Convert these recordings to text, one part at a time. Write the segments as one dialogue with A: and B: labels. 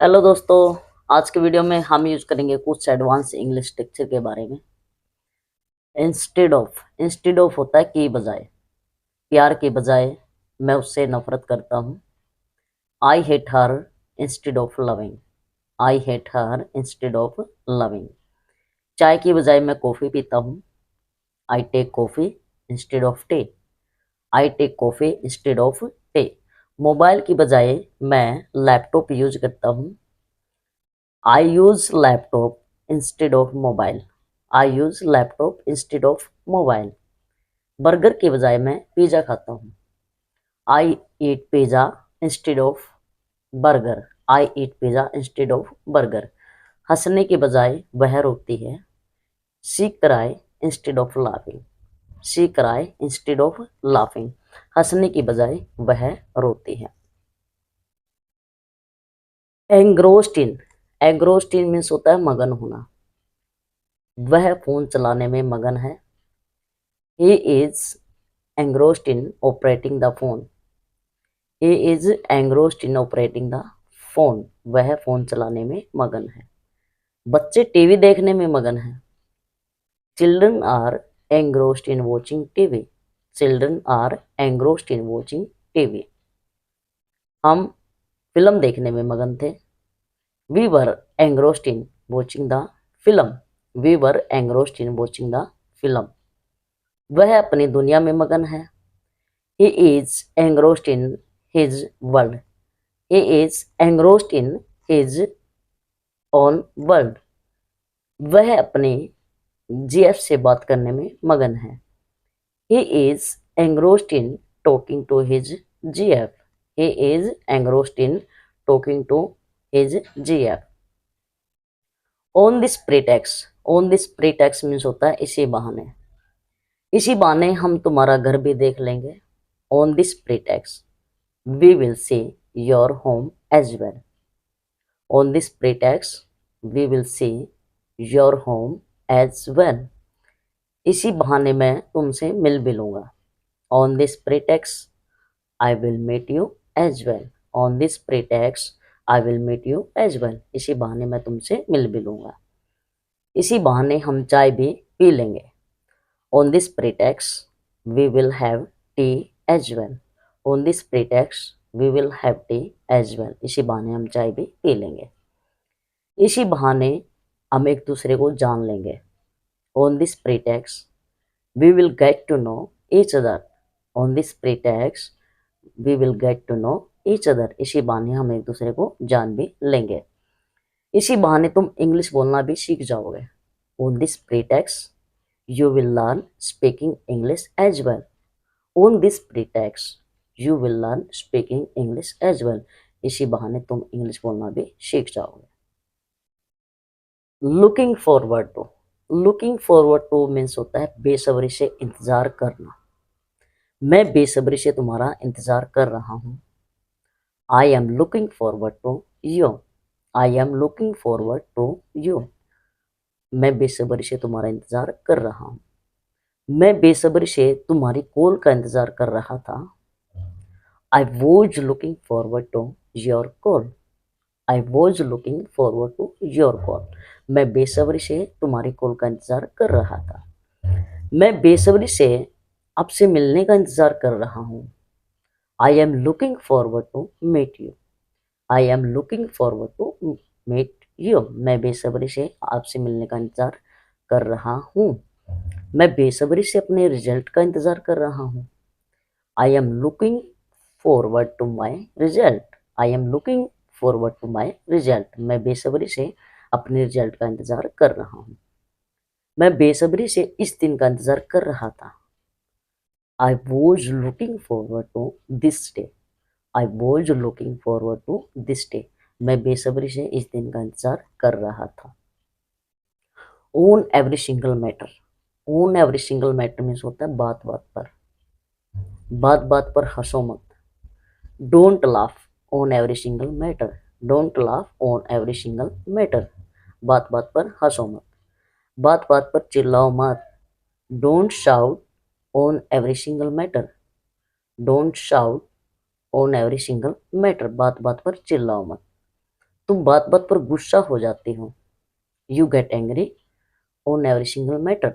A: Hello दोस्तों। आज के वीडियो में हम यूज करेंगे कुछ एडवांस इंग्लिश टेक्चर के बारे में। इंस्टेड ऑफ होता है की बजाय, प्यार के बजाय मैं उससे नफरत करता हूँ। I hate her instead of loving. I hate her instead of loving. चाय की बजाय मैं कॉफी पीता हूँ। I take coffee instead of tea. I take coffee instead of tea. Mobile की बजाय मैं लैपटॉप यूज करता हूँ। I use laptop instead of mobile. I use laptop instead of mobile. Burger के बजाय मैं पिज़्ज़ा खाता हूँ। I eat pizza instead of burger. I eat pizza instead of burger. हंसने के बजाय वह रोती है। She cry instead of laughing. She cry instead of laughing. हंसने की बजाय वह रोती है। Engrossed in. Engrossed in means होता है मगन होना। वह फोन चलाने में मगन है। He is engrossed in operating the phone. He is engrossed in operating the phone. वह फोन चलाने में मगन है। बच्चे टीवी देखने में मगन है। Children are engrossed in watching TV. Children are engrossed in watching TV. हम फिल्म देखने में मगन थे। We were engrossed in watching the film. We were engrossed in watching the film. वह अपनी दुनिया में मगन है। He is engrossed in his world. He is engrossed in his own world. वह अपने जीएफ से बात करने में मगन है। He is engrossed in talking to his GF. He is engrossed in talking to his GF. On this pretext. On this pretext means होता है इसी बहाने। इसी बहाने हम तुम्हारा घर भी देख लेंगे। On this pretext we will see your home as well. On this pretext we will see your home as well. इसी बहाने मैं तुमसे मिल भी लूँगा। On this pretext I will meet you as well. On this pretext I will meet you as well. इसी बहाने मैं तुमसे मिल भी लूँगा। इसी बहाने हम चाय भी पी लेंगे। On this pretext we will have tea as well. On this pretext we will have tea as well. इसी बहाने हम चाय भी पी लेंगे। इसी बहाने हम एक दूसरे को जान लेंगे। On this pretext we will get to know each other. On this pretext we will get to know each other. इसी बहाने हम एक दूसरे को जान भी लेंगे। इसी बहाने तुम इंग्लिश बोलना भी सीख जाओगे। On this pretext you will learn speaking English as well. On this pretext you will learn speaking English as well. इसी बहाने तुम इंग्लिश बोलना भी सीख जाओगे। Looking forward to. Looking forward to means होता है बेसब्री से इंतजार करना। मैं बेसब्री से तुम्हारा इंतजार कर रहा हूँ। I am looking forward to you. I am looking forward to you. मैं बेसब्री से तुम्हारा इंतजार कर रहा हूँ। मैं बेसब्री से तुम्हारी कॉल का इंतजार कर रहा था। I was looking forward to your call. I was looking forward to your call. मैं बेसब्री से तुम्हारी कॉल का इंतजार कर रहा था। मैं बेसब्री से आपसे मिलने का इंतजार कर रहा हूँ। I am looking forward to meet you. I am looking forward to meet you. मैं बेसब्री से आपसे मिलने का इंतजार कर रहा हूँ। मैं बेसब्री से अपने रिजल्ट का इंतजार कर रहा हूँ। I am looking forward to my result. I am looking forward to my result. मैं बेसब्री से अपने रिजल्ट का इंतजार कर रहा हूँ। मैं बेसब्री से इस दिन का इंतजार कर रहा था। I was looking forward to this day. I was looking forward to this day. मैं बेसब्री से इस दिन का इंतजार कर रहा था। Own every single matter. Own every single matter means होता है बात बात पर। बात बात पर हंसो मत। Don't laugh on every single matter. Don't laugh on every single matter. बात बात पर हंसो मत। बात बात पर चिल्लाओ मत। Don't shout on every single matter. Don't shout on every single matter. बात बात पर चिल्लाओ मत। तुम बात बात पर गुस्सा हो जाती हो। You get angry on every single matter.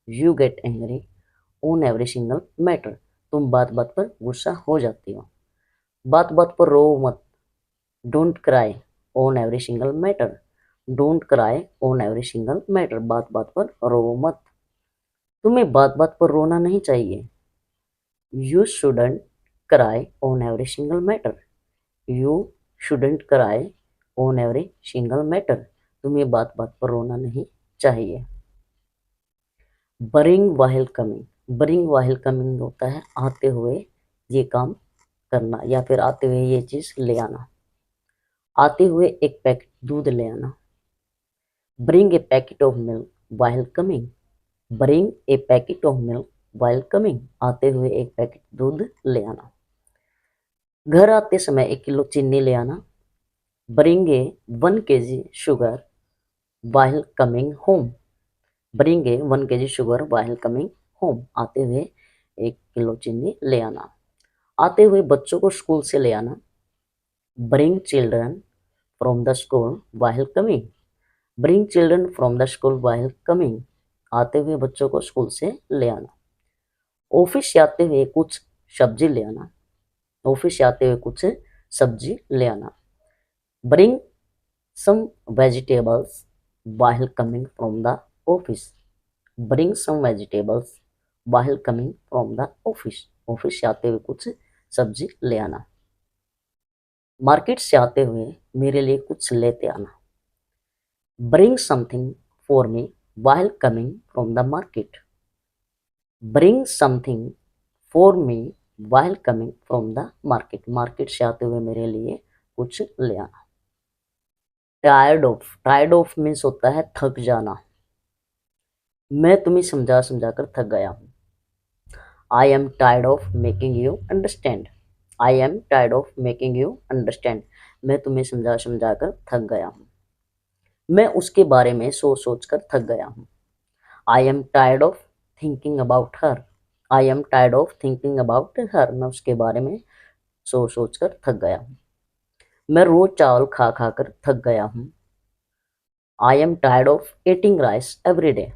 A: You get angry on every single matter. तुम बात बात पर गुस्सा हो जाती हो। बात बात पर रो मत। Don't cry on every single matter. Don't cry on every single matter. बात बात पर रो मत। तुम्हें बात बात पर रोना नहीं चाहिए। You shouldn't cry on every single matter. You shouldn't cry on every single matter. तुम्हें बात बात पर रोना नहीं चाहिए। बरिंग वाहिल कमिंग। बरिंग वाहिल कमिंग होता है आते हुए ये काम करना, या फिर आते हुए ये चीज ले आना। आते हुए एक पैकेट दूध ले आना। Bring a packet of milk while coming. Bring a packet of milk while coming. आते हुए एक पैकेट दूध ले आना। घर आते समय 1 किलो चीनी ले आना। Bring a 1 kg sugar while coming home. Bring a 1 kg sugar while coming home. आते हुए 1 किलो चीनी ले आना। आते हुए बच्चों को स्कूल से ले आना। Bring children from the school while coming. Bring children from the school while coming. आते हुए बच्चों को स्कूल से ले आना। ऑफिस से आते हुए कुछ सब्जी ले आना। ऑफिस से आते हुए कुछ सब्जी ले आना। Bring some vegetables while coming from the office. Bring some vegetables while coming from the office. Office से आते हुए कुछ सब्जी ले आना। मार्केट से आते हुए मेरे लिए कुछ लेते आना। Bring something for me while coming from the market. Bring something for me while coming from the market. Market से आते हुए मेरे लिए कुछ ले आना। Tired of. Tired of means होता है थक जाना। मैं तुम्हें समझा समझा कर थक गया हूँ। I am tired of making you understand. I am tired of making you understand. मैं तुम्हें समझा समझा कर थक गया हूँ। मैं उसके बारे में सोच सोच कर थक गया हूँ। I am tired of thinking about her. I am tired of thinking about her. मैं उसके बारे में सोच सोच कर थक गया हूँ। मैं रोज चावल खा खा कर थक गया हूँ। I am tired of eating rice every day.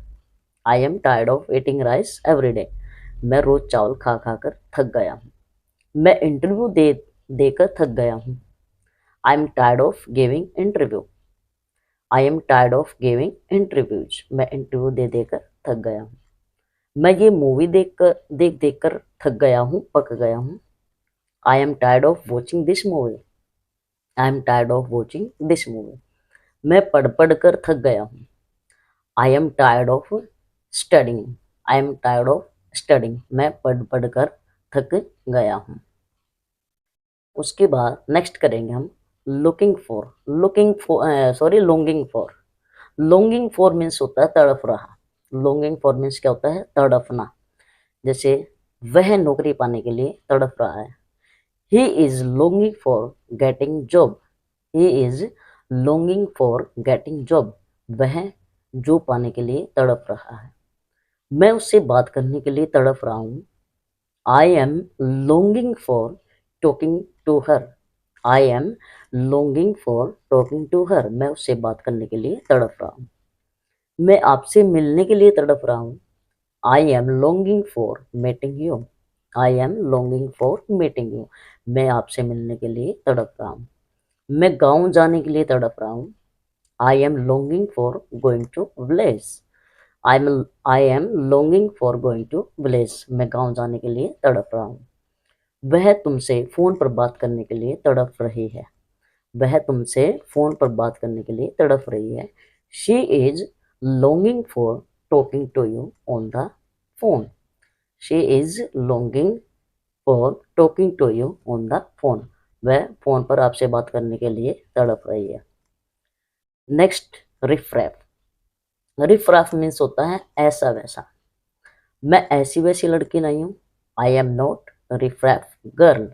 A: I am tired of eating rice every day. मैं रोज चावल खा खा कर थक गया हूँ। मैं इंटरव्यू देकर थक गया हूँ। I am tired of giving interview. I am tired of giving interviews. मैं इंटरव्यू दे देकर थक गया हूँ। मैं ये मूवी देख देख कर थक गया हूँ, पक गया हूँ। I am tired of watching this movie. I am tired of watching this movie. मैं पढ़ पढ़ कर थक गया हूँ। I am tired of studying. I am tired of studying. मैं पढ़ पढ़ कर थक गया हूँ। उसके बाद नेक्स्ट करेंगे हम looking for. Longing for. Longing for means होता है तड़प रहा। लॉन्गिंग फॉर मीन्स क्या होता है? तड़पना। जैसे वह नौकरी पाने के लिए तड़प रहा है। He is longing for getting job. He is longing for getting job. वह जॉब पाने के लिए तड़प रहा है। मैं उससे बात करने के लिए तड़प रहा हूँ। I am longing for talking to her. I am longing for talking to her. मैं उससे बात करने के लिए तड़प रहा हूँ। मैं आपसे मिलने के लिए तड़प रहा हूँ। I am longing for meeting you. I am longing for meeting you. मैं आपसे मिलने के लिए तड़प रहा हूँ। मैं गाँव जाने के लिए तड़प रहा हूँ। I am longing for going to village. I am longing for going to village. मैं गाँव जाने के लिए तड़प रहा हूँ। वह तुमसे फ़ोन पर बात करने के लिए तड़प रही है। वह तुमसे फ़ोन पर बात करने के लिए तड़प रही है। She is longing for talking to you on the phone. She is longing for talking to you on the phone. वह फ़ोन पर आपसे बात करने के लिए तड़प रही है। नेक्स्ट रिफ्रेफ। रिफ्रेफ मीन्स होता है ऐसा वैसा। मैं ऐसी वैसी लड़की नहीं हूँ। I am not riffraff girl.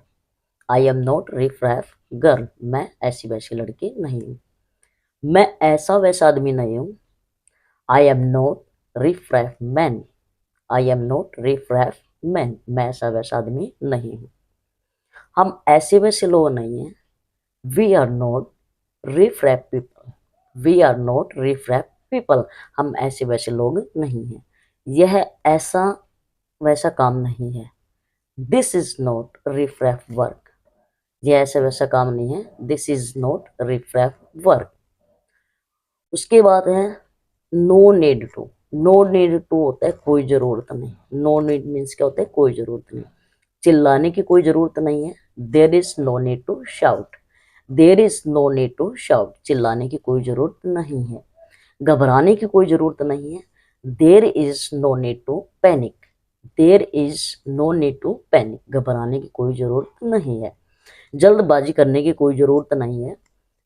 A: I am not riffraff girl. मैं ऐसी वैसी लड़की नहीं हूँ। मैं ऐसा वैसा आदमी नहीं हूँ। I am not riffraff man. I am not riffraff man. मैं ऐसा वैसा आदमी नहीं हूँ। हम ऐसे वैसे लोग नहीं हैं। We are not riff raff people, we are not riff raff people, हम ऐसे वैसे लोग नहीं हैं, यह ऐसा वैसा काम नहीं है। This is not riff raff work, यह ऐसा वैसा काम नहीं है, this is not riff raff work. उसके बाद है no need to. No need to होता है कोई ज़रूरत नहीं। नो नीड मीन्स क्या होता है, कोई ज़रूरत नहीं। चिल्लाने की कोई ज़रूरत नहीं है, there is no need to shout. There is no need to shout, चिल्लाने की कोई ज़रूरत नहीं है। घबराने की कोई ज़रूरत नहीं है, there is no need to panic. There is no need to panic, घबराने की कोई ज़रूरत नहीं है। जल्दबाजी करने की कोई ज़रूरत नहीं है,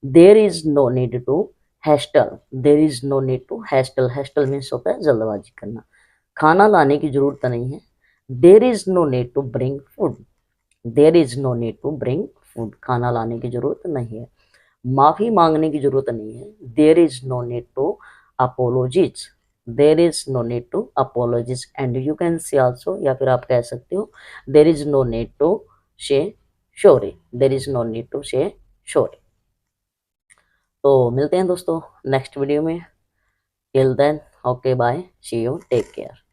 A: there is no need to hustle. There is no need to hustle, hustle means होता है जल्दबाजी करना। खाना लाने की ज़रूरत नहीं है, there is no need to bring food. There is no need to bring food, खाना लाने की ज़रूरत नहीं है। माफ़ी मांगने की ज़रूरत नहीं है, there is no need to apologies. There is no need to apologies and you can say also, या फिर आप कह सकते हो there is no need to say sorry. There is no need to say sorry. तो मिलते हैं दोस्तों नेक्स्ट वीडियो में। Till then okay bye, see you, take care.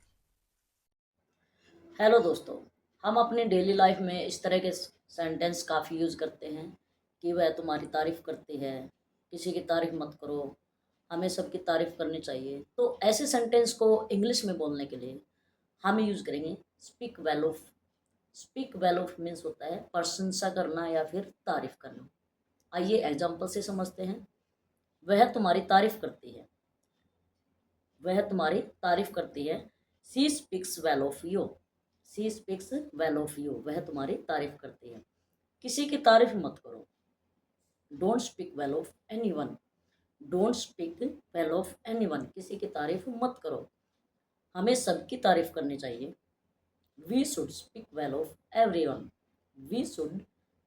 A: Hello दोस्तों, हम अपनी डेली लाइफ में इस तरह के सेंटेंस काफ़ी यूज़ करते हैं कि वह तुम्हारी तारीफ़ करती है, किसी की तारीफ़ मत करो, हमें सबकी तारीफ़ करनी चाहिए। तो ऐसे सेंटेंस को इंग्लिश में बोलने के लिए हम यूज़ करेंगे speak well of. Speak well of means होता है प्रशंसा करना या फिर तारीफ़ करना। आइए एग्जाम्पल से समझते हैं। वह तुम्हारी तारीफ़ करती है, वह तुम्हारी तारीफ़ करती है। She speaks well of you. She speaks well of you, वह तुम्हारी तारीफ़ करती है। किसी की तारीफ़ मत करो, don't speak well of any one. Don't speak well of any one, किसी की तारीफ़ मत करो, हमें सबकी तारीफ़ करनी चाहिए। We should speak well of everyone. We should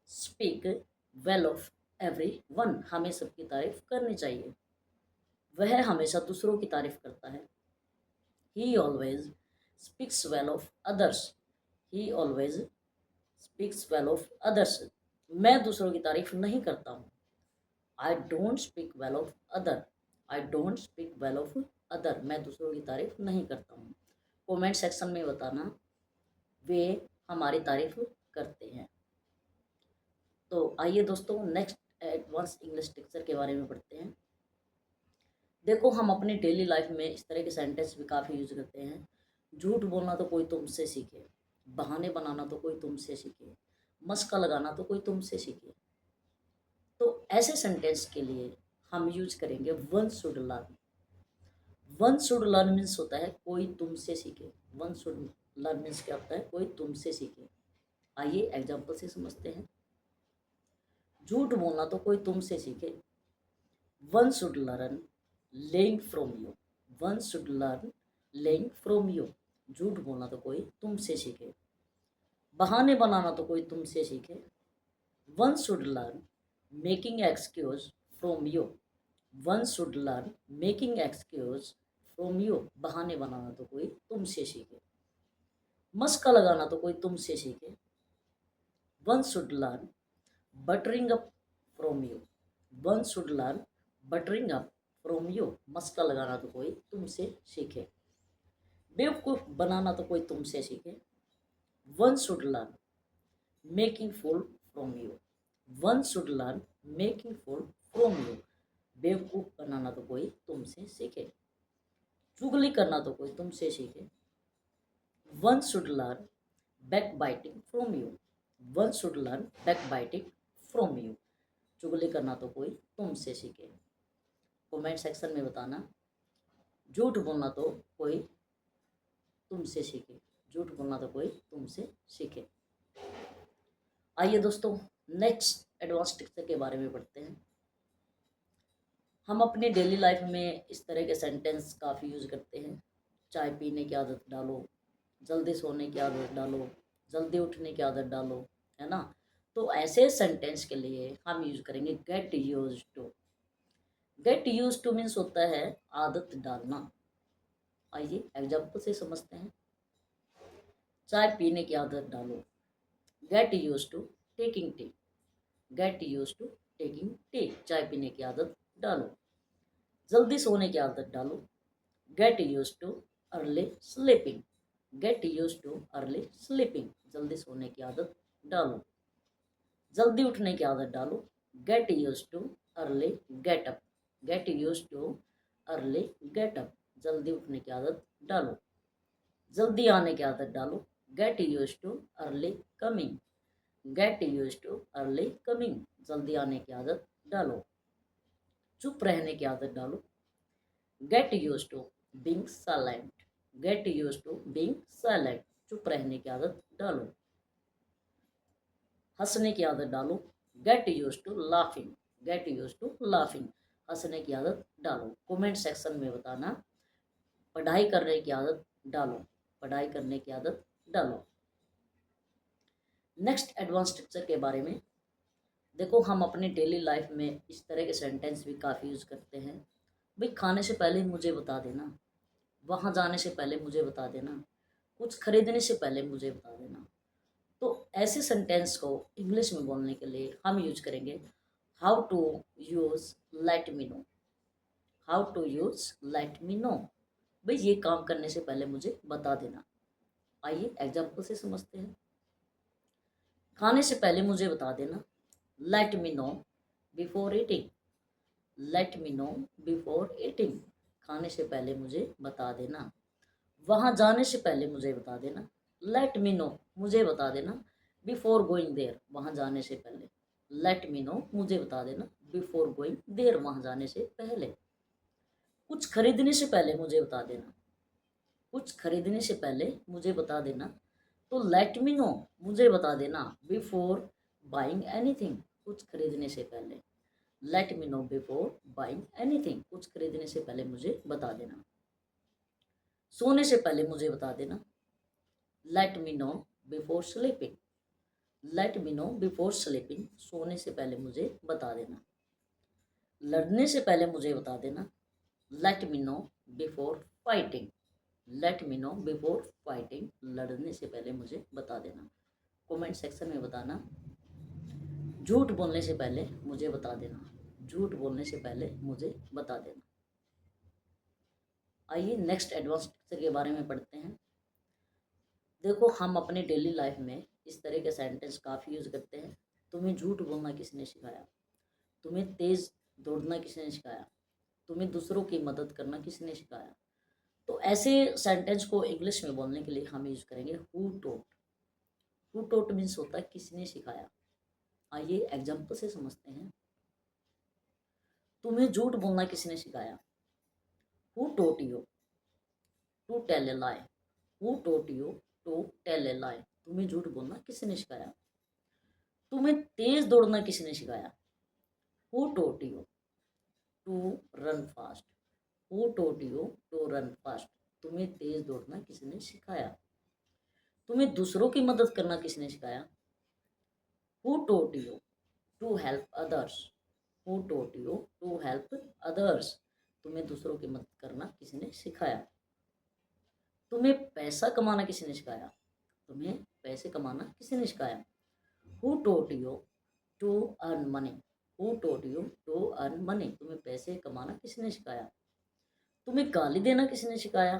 A: speak well of everyone, हमें सबकी तारीफ़ करनी चाहिए। वह हमेशा दूसरों की तारीफ़ करता है। He always speaks well of others. He always speaks well of others. मैं दूसरों की तारीफ नहीं करता हूँ। I don't speak well of other. I don't speak well of other. मैं दूसरों की तारीफ नहीं करता हूँ। कमेंट सेक्शन में बताना वे हमारी तारीफ करते हैं। तो आइए दोस्तों नेक्स्ट एडवांस इंग्लिश टेक्चर के बारे में पढ़ते हैं। देखो, हम अपनी डेली लाइफ में इस तरह के सेंटेंस भी काफ़ी यूज करते हैं। झूठ बोलना तो कोई तुमसे सीखे, बहाने बनाना तो कोई तुमसे सीखे, मस्का लगाना तो कोई तुमसे सीखे। तो ऐसे सेंटेंस के लिए हम यूज करेंगे one should learn. One should learn means होता है कोई तुमसे सीखे। वन शुड लर्न मीन्स क्या होता है, कोई तुमसे सीखे। आइए एग्जाम्पल से समझते हैं। झूठ बोलना तो कोई तुमसे सीखे, one should learn laying from you. One should learn laying from you, झूठ बोलना तो कोई तुमसे सीखे, बहाने बनाना तो कोई तुमसे सीखे। One should learn making excuse from you. One should learn making excuse from you, बहाने बनाना तो कोई तुमसे सीखे, मस्का लगाना तो कोई तुमसे सीखे। One should learn buttering up from you. One should learn buttering up from you, मस्का लगाना तो कोई तुमसे सीखे, बेवकूफ़ बनाना तो कोई तुमसे सीखे। One should learn making fool from you. One should learn making fool from you, बेवकूफ़ बनाना तो कोई तुमसे सीखे, चुगली करना तो कोई तुमसे सीखे। One should learn back biting from you. One should learn back biting from you, चुगली करना तो कोई तुमसे सीखे। कमेंट सेक्शन में बताना झूठ बोलना तो कोई तुमसे सीखे, झूठ बोलना तो कोई तुमसे सीखे। आइए दोस्तों नेक्स्ट एडवांस टेक्चर के बारे में पढ़ते हैं। हम अपनी डेली लाइफ में इस तरह के सेंटेंस काफ़ी यूज़ करते हैं। चाय पीने की आदत डालो, जल्दी सोने की आदत डालो, जल्दी उठने की आदत डालो, है ना। तो ऐसे सेंटेंस के लिए हम यूज़ करेंगे get use to. Get use to means होता है आदत डालना। आइए एग्जाम्पल से समझते हैं। चाय पीने की आदत डालो, get use to taking tea. Get use to taking tea, चाय पीने की आदत डालो। जल्दी सोने की आदत डालो, get use to early sleeping, get use to early sleeping, जल्दी सोने की आदत डालो। जल्दी उठने की आदत डालो, get use to early get up, get use to early get up, जल्दी उठने की आदत डालो। जल्दी आने की आदत डालो, get use to early coming, get use to early coming, जल्दी आने की आदत डालो। चुप रहने की आदत डालो, get use to being silent, get use to being silent, चुप रहने की आदत डालो। हंसने की आदत डालो, get use to laughing, get use to laughing, हंसने की आदत डालो। कमेंट सेक्शन में बताना पढ़ाई करने की आदत डालो, पढ़ाई करने की आदत डालो। नेक्स्ट एडवांस स्ट्रक्चर के बारे में देखो, हम अपनी डेली लाइफ में इस तरह के सेंटेंस भी काफ़ी यूज़ करते हैं। भाई खाने से पहले मुझे बता देना, वहाँ जाने से पहले मुझे बता देना, कुछ खरीदने से पहले मुझे बता देना। तो ऐसे सेंटेंस को इंग्लिश में बोलने के लिए हम यूज करेंगे how to use let me know, how to use let me know, भाई ये काम करने से पहले मुझे बता देना। आइए एग्जाम्पल से समझते हैं। खाने से पहले मुझे बता देना, late me no before eating, late me no before eating, खाने से पहले मुझे बता देना। वहाँ जाने से पहले मुझे बता देना, लेट मी नो मुझे बता देना बिफोर गोइंग देयर, वहाँ जाने से पहले, लेट मी नो मुझे बता देना बिफोर गोइंग देयर, वहाँ जाने से पहले। कुछ खरीदने से पहले मुझे बता देना, कुछ खरीदने से पहले मुझे बता देना, तो लेट मी नो मुझे बता देना बिफोर बाइंग एनीथिंग, कुछ खरीदने से पहले, late me no before buying anything, कुछ खरीदने से पहले मुझे बता देना। सोने से पहले मुझे बता देना, late me no before sleeping, late me no before sleeping, सोने से पहले मुझे बता देना। लड़ने से पहले मुझे बता देना, late me no before fighting, late me no before fighting, लड़ने से पहले मुझे बता देना। कमेंट सेक्शन में बताना झूठ बोलने से पहले मुझे बता देना, झूठ बोलने से पहले मुझे बता देना। आइए नेक्स्ट एडवांस स्ट्रक्चर के बारे में पढ़ते हैं। देखो हम अपने डेली लाइफ में इस तरह के सेंटेंस काफ़ी यूज़ करते हैं। तुम्हें झूठ बोलना किसने सिखाया, तुम्हें तेज़ दौड़ना किसने सिखाया, तुम्हें दूसरों की मदद करना किसने सिखाया। तो ऐसे सेंटेंस को इंग्लिश में बोलने के लिए हम यूज़ करेंगे who taught, who taught means होता है किसने सिखाया। आइए एग्जाम्पल से समझते हैं। तुम्हें झूठ बोलना किसने सिखाया, who taught you to tell a lie, who taught you to tell a lie, तुम्हें झूठ बोलना किसने सिखाया। तुम्हें तेज दौड़ना किसने सिखाया, who taught you to run fast, who taught you to run fast, तुम्हें तेज दौड़ना किसने सिखाया। तुम्हें दूसरों की मदद करना किसने सिखाया, who taught you to help others, who taught you to help others, तुम्हें दूसरों की मदद करना किसने सिखाया। तुम्हें पैसा कमाना किसने सिखाया, तुम्हें पैसे कमाना किसने सिखाया। Who taught you to earn money, who taught you to earn money, तुम्हें पैसे कमाना किसने सिखाया। तुम्हें गाली देना किसने सिखाया,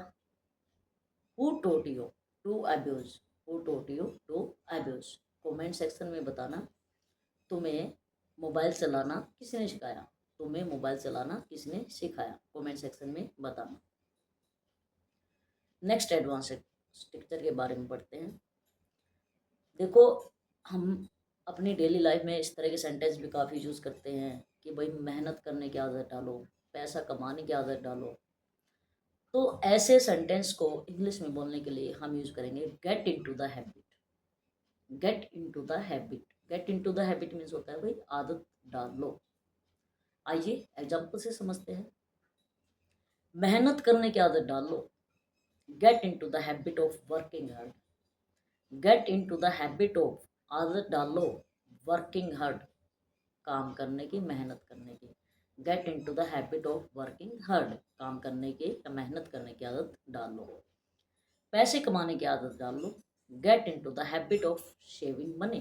A: who taught you to abuse, who taught you to abuse. Comment section में बताना तुम्हें मोबाइल चलाना किसने सिखाया, तुम्हें मोबाइल चलाना किसने सिखाया, कमेंट सेक्शन में बताना। नेक्स्ट एडवांस स्ट्रक्चर के बारे में पढ़ते हैं। देखो हम अपनी डेली लाइफ में इस तरह के सेंटेंस भी काफ़ी यूज़ करते हैं कि भाई मेहनत करने की आदत डालो, पैसा कमाने की आदत डालो। तो ऐसे सेंटेंस को इंग्लिश में बोलने के लिए हम यूज़ करेंगे gate into the habit, gate into the habit, gate into the habit means होता है भाई आदत डाल लो। आइए एग्जाम्पल से समझते हैं। मेहनत करने की आदत डाल लो, get into the habit of working hard, get into the habit of, आदत डालो वर्किंग हार्ड, काम करने की, मेहनत करने की। Gate into the habit of working hard, काम करने की या मेहनत करने की आदत डाल लो। पैसे कमाने की आदत डाल लो, get into the habit of saving money,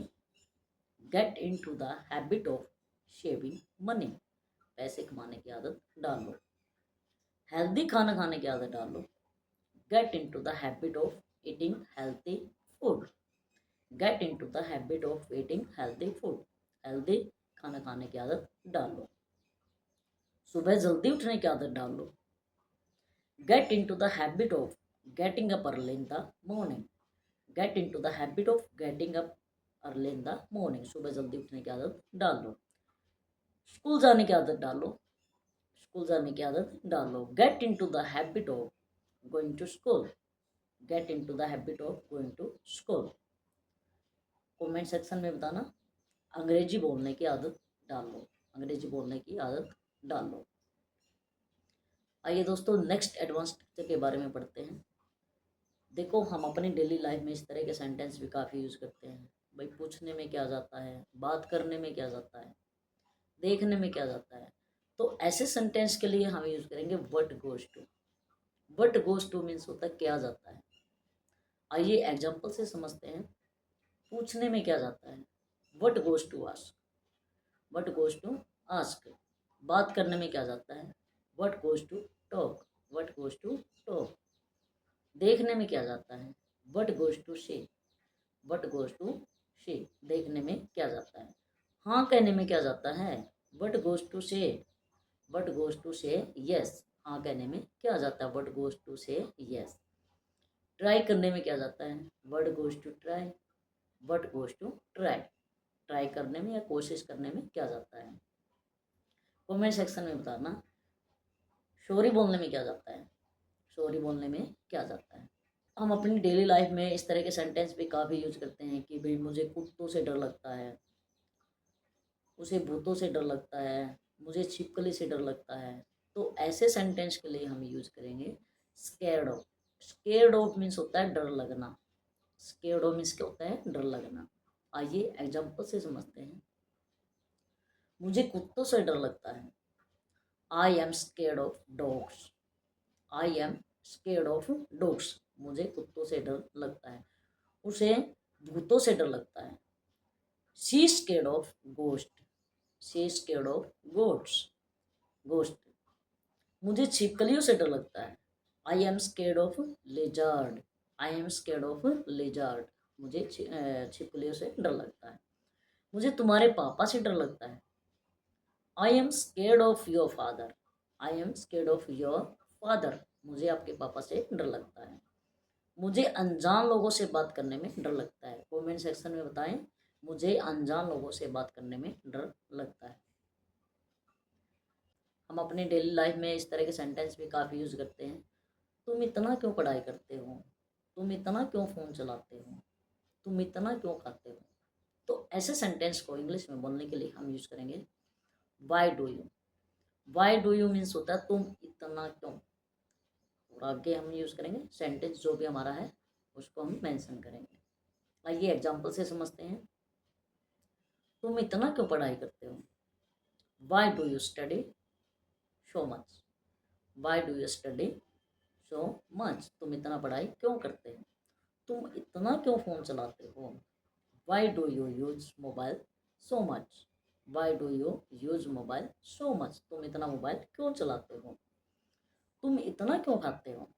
A: get into the habit of shaving money, पैसे कमाने की आदत डाल लो। हेल्दी खाना खाने की आदत डाल लो। Get into the habit of eating healthy food. Get into the habit of eating healthy food. Healthy खाना खाने की आदत डाल लो। सुबह जल्दी उठने की आदत डाल लो। Get into the habit of getting up early in the morning. Get into the habit of getting up early in the morning. सुबह जल्दी उठने की आदत डाल लो। स्कूल जाने की आदत डालो। स्कूल जाने की आदत डालो। Get into the habit of going to school. Get into the habit of going to school. Comment section में बताना अंग्रेजी बोलने की आदत डाल लो। अंग्रेजी बोलने की आदत डाल लो। आइए दोस्तों नेक्स्ट एडवांस टिप्स के बारे में पढ़ते हैं। देखो हम अपनी डेली लाइफ में इस तरह के सेंटेंस भी काफ़ी यूज़ करते हैं। भाई पूछने में क्या जाता है, बात करने में क्या जाता है, देखने में क्या जाता है। तो ऐसे सेंटेंस के लिए हम यूज़ करेंगे what goes to. What goes to means होता है क्या जाता है। आइए एग्जाम्पल से समझते हैं। पूछने में क्या जाता है, what goes to ask. What goes to ask. बात करने में क्या जाता है, what goes to talk. What goes to talk. देखने में क्या जाता है, what goes to see. What goes to see. देखने में क्या जाता है। हाँ कहने में क्या जाता है, what goes to say. What goes to say yes. हाँ कहने में क्या जाता है, what goes to say yes. Try करने में क्या जाता है, what goes to try. What goes to try. Try करने में या कोशिश करने में क्या जाता है। कमेंट सेक्शन में बताना सॉरी बोलने में क्या जाता है। सॉरी बोलने में क्या जाता है। हम अपनी डेली लाइफ में इस तरह के सेंटेंस भी काफ़ी यूज करते हैं कि भाई मुझे कुत्तों से डर लगता है, उसे भूतों से डर लगता है, मुझे छिपकली से डर लगता है। तो ऐसे सेंटेंस के लिए हम यूज करेंगे scared of. Scared of means होता है डर लगना। स्केर्ड ऑफ मीन्स क्या होता है, डर लगना। आइए एग्जाम्पल से समझते हैं। मुझे कुत्तों से डर लगता है। I am scared of dogs. I am scared of dogs. मुझे कुत्तों से डर लगता है। उसे भूतों से डर लगता है। She scared of ghost. She scared of goats. Ghost. मुझे छिपकलियों से डर लगता है। I am scared of लेजर्ड। I am scared of लेजर्ड। मुझे छिपकलियों से डर लगता है। मुझे तुम्हारे पापा से डर लगता है। I am scared of your father. I am scared of your father. मुझे आपके पापा से डर लगता है। मुझे अनजान लोगों से बात करने में डर लगता है। कमेंट सेक्शन में बताएं मुझे अनजान लोगों से बात करने में डर लगता है। हम अपनी डेली लाइफ में इस तरह के सेंटेंस भी काफ़ी यूज़ करते हैं। तुम इतना क्यों पढ़ाई करते हो, तुम इतना क्यों फ़ोन चलाते हो, तुम इतना क्यों खाते हो। तो ऐसे सेंटेंस को इंग्लिश में बोलने के लिए हम यूज़ करेंगे why do you. Why do you means होता है तुम इतना क्यों। और आगे हम यूज़ करेंगे सेंटेंस जो भी हमारा है उसको हम मेंशन करेंगे। आइए एग्जांपल से समझते हैं। तुम इतना क्यों पढ़ाई करते हो। Why do you study so much. Why do you study so much. तुम इतना पढ़ाई क्यों करते हो। तुम इतना क्यों फ़ोन चलाते हो। Why do you use mobile so much. Why do you use mobile so much. तुम इतना मोबाइल क्यों चलाते हो। तुम इतना क्यों खाते हो।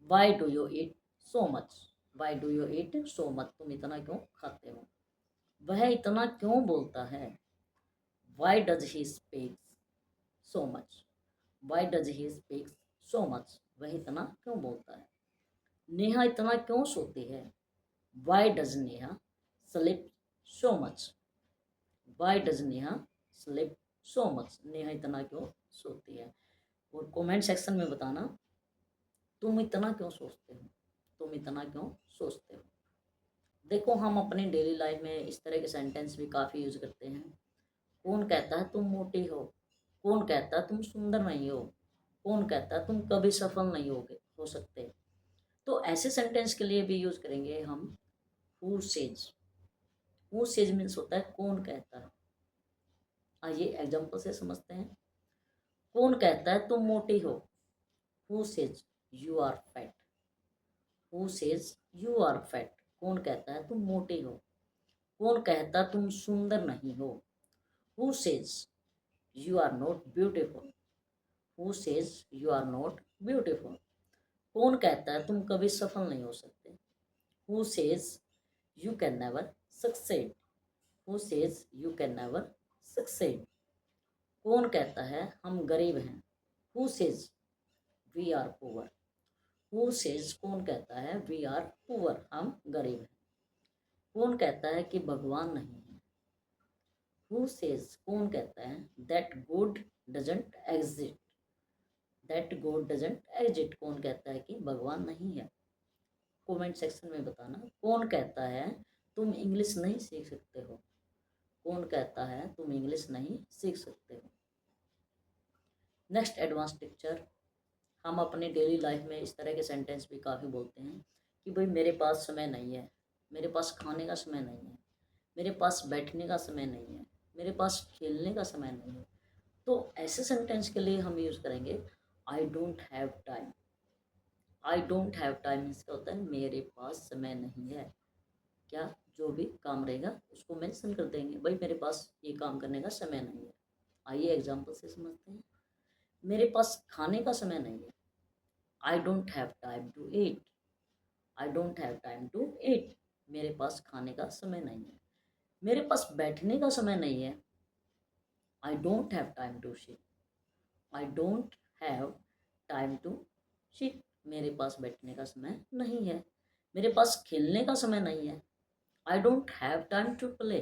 A: Why do you eat so much. Why do you eat so much. तुम इतना क्यों खाते हो। वह इतना क्यों बोलता है। Why does he speak so much. Why does he speak so much. वह इतना क्यों बोलता है। नेहा इतना क्यों सोती है। Why does Neha sleep so much. Why does Neha sleep so much. Neha इतना क्यों सोती है। और कमेंट सेक्शन में बताना तुम इतना क्यों सोचते हो। तुम इतना क्यों सोचते हो। देखो हम अपनी डेली लाइफ में इस तरह के सेंटेंस भी काफ़ी यूज़ करते हैं। कौन कहता है तुम मोटी हो। कौन कहता है तुम सुंदर नहीं हो। कौन कहता है तुम कभी सफल नहीं होगे हो सकते। तो ऐसे सेंटेंस के लिए भी यूज़ करेंगे हम who says. Who says means होता है कौन कहता है। आइए एग्जाम्पल से समझते हैं। कौन कहता है तुम मोटी हो। Who says you are fat. Who says you are fat. कौन कहता है तुम मोटी हो। कौन कहता तुम सुंदर नहीं हो। Who says you are not beautiful? Who says you are not beautiful? कौन कहता है तुम कभी सफल नहीं हो सकते? Who says you can never succeed? Who says you can never succeed? कौन कहता है हम गरीब हैं? Who says we are poor? Who says कौन कहता है वी आर पुअर, हम गरीब हैं? कौन कहता है कि भगवान नहीं है? हु सेज कौन कहता है that God doesn't exist? That God doesn't exist कौन कहता है कि भगवान नहीं है? कमेंट सेक्शन में बताना कौन कहता है तुम इंग्लिश नहीं सीख सकते हो? कौन कहता है तुम इंग्लिश नहीं सीख सकते हो? Next advance picture. हम अपनी डेली लाइफ में इस तरह के सेंटेंस भी काफ़ी बोलते हैं कि भाई मेरे पास समय नहीं है, मेरे पास खाने का समय नहीं है, मेरे पास बैठने का समय नहीं है, मेरे पास खेलने का समय नहीं है। तो ऐसे सेंटेंस के लिए हम यूज़ करेंगे आई don't have time. I don't have time इसका होता है मेरे पास समय नहीं है। क्या जो भी काम रहेगा उसको मेंशन कर देंगे, भाई मेरे पास ये काम करने का समय नहीं है। आइए एग्जांपल से समझते हैं। मेरे पास खाने का समय नहीं है। I don't have time to eat. I don't have time to eat. मेरे पास खाने का समय नहीं है। मेरे पास बैठने का समय नहीं है। I don't have time to sit. I don't have time to sit. मेरे पास बैठने का समय नहीं है। मेरे पास खेलने का समय नहीं है। I don't have time to play.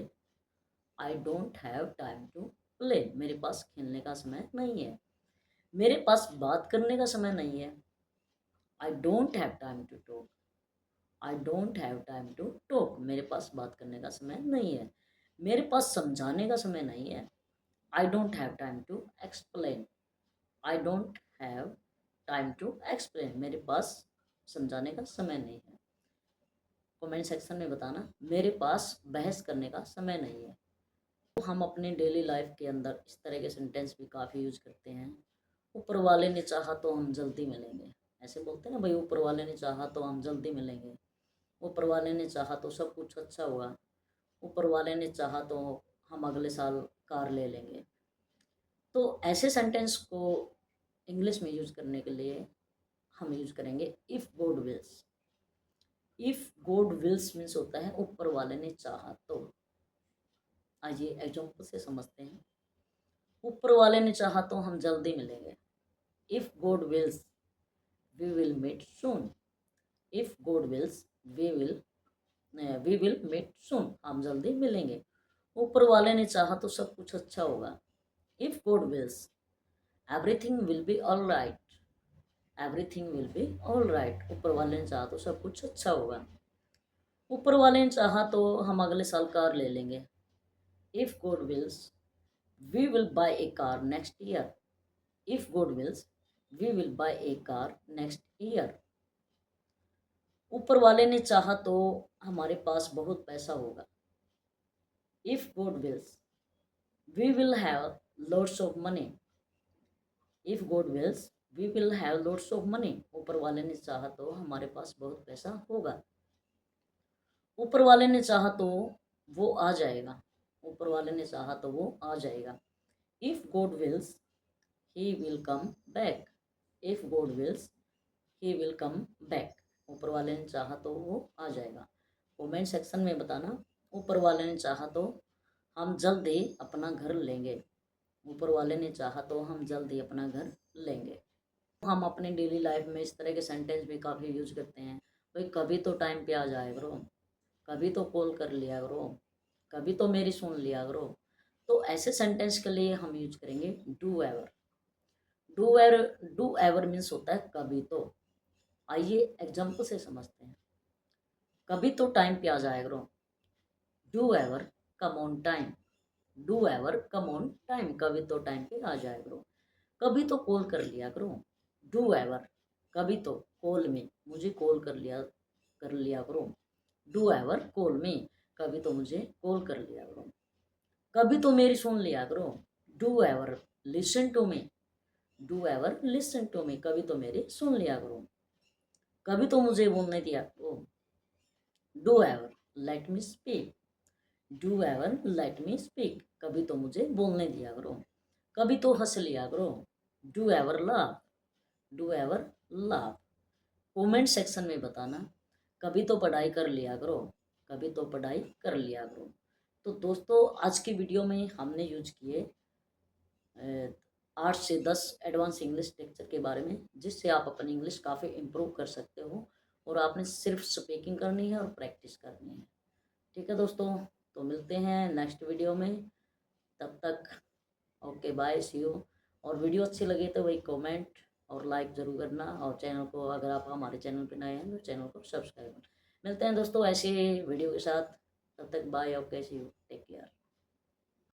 A: I don't have time to play. मेरे पास खेलने का समय नहीं है। मेरे पास बात करने का समय नहीं है। I don't have time to talk. I don't have time to talk. मेरे पास बात करने का समय नहीं है। मेरे पास समझाने का समय नहीं है। I don't have time to explain. I don't have time to explain. मेरे पास समझाने का समय नहीं है। कमेंट सेक्शन में बताना मेरे पास बहस करने का समय नहीं है। तो हम अपने डेली लाइफ के अंदर इस तरह के सेंटेंस भी काफ़ी यूज करते हैं। ऊपर वाले ने चाहा तो हम जल्दी मिलेंगे। ऐसे बोलते हैं ना भाई, ऊपर वाले ने चाहा तो हम जल्दी मिलेंगे। ऊपर वाले ने चाहा तो सब कुछ अच्छा होगा। ऊपर वाले ने चाहा तो हम अगले साल कार ले लेंगे। तो ऐसे सेंटेंस को इंग्लिश में यूज करने के लिए हम यूज करेंगे if God wills. If God wills means होता है ऊपर वाले ने चाहा तो। आइए एग्जाम्पल से समझते हैं। ऊपर वाले ने चाहा तो हम जल्दी मिलेंगे। If God wills we will meet soon. If God wills we will we will meet soon. हम जल्दी मिलेंगे। ऊपर वाले ने चाहा तो सब कुछ अच्छा होगा। If God wills everything will be all right. Everything will be all right. ऊपर वाले ने चाहा तो सब कुछ अच्छा होगा। ऊपर वाले ने चाहा तो हम अगले साल कार ले लेंगे। If God wills we will buy a car next year. If God wills we will buy a car next year. ऊपर वाले ने चाहा तो हमारे पास बहुत पैसा होगा। If God wills we will have lots of money. If God wills we will have lots of money. ऊपर वाले ने चाहा तो हमारे पास बहुत पैसा होगा। ऊपर वाले ने चाहा तो वो आ जाएगा। ऊपर वाले ने चाहा तो वो आ जाएगा। If God wills he will come back. If God wills he will come back. ऊपर वाले ने चाहा तो वो आ जाएगा। कमेंट सेक्शन में बताना ऊपर वाले ने चाहा तो हम जल्दी अपना घर लेंगे। ऊपर वाले ने चाहा तो हम जल्दी अपना घर लेंगे। हम अपने डेली लाइफ में इस तरह के सेंटेंस भी काफ़ी यूज करते हैं। भाई कभी तो टाइम पे आ जाया करो, कभी तो कॉल कर लिया करो, कभी तो मेरी सुन लिया करो। तो ऐसे सेंटेंस के लिए हम यूज करेंगे do ever. Do ever means होता है कभी तो। आइए एग्जाम्पल से समझते हैं। कभी तो टाइम पे आ जाया करो। Do ever come on time. Do ever come on time. कभी तो टाइम पे आ जाया करो। कभी तो कॉल कर लिया करो। डू एवर कभी तो कॉल में मुझे कॉल कर लिया करो। डू एवर कॉल में कभी तो मुझे कॉल कर लिया करो। कभी तो मेरी सुन लिया करो। Do ever listen to me. Do ever listen to me कभी तो मेरी सुन लिया करो। कभी तो मुझे बोलने दिया करो। Do ever let me speak. Do ever let me speak, कभी तो मुझे बोलने दिया करो, कभी तो हंस लिया करो, do ever laugh, do ever laugh. Comment section में बताना, कभी तो पढ़ाई कर लिया करो, कभी तो पढ़ाई कर लिया करो। तो दोस्तों आज की वीडियो में हमने यूज किए 8 से 10 एडवांस इंग्लिश लेक्चर के बारे में, जिससे आप अपनी इंग्लिश काफ़ी इम्प्रूव कर सकते हो और आपने सिर्फ स्पीकिंग करनी है और प्रैक्टिस करनी है। ठीक है दोस्तों, तो मिलते हैं नेक्स्ट वीडियो में, तब तक ओके बाय, सी यू। और वीडियो अच्छी लगी तो वही कमेंट और लाइक ज़रूर करना, और चैनल को, अगर आप हमारे चैनल पर नए हैं तो चैनल को सब्सक्राइब करना। मिलते हैं दोस्तों ऐसे वीडियो के साथ, तब तक bye, okay, see you, take care.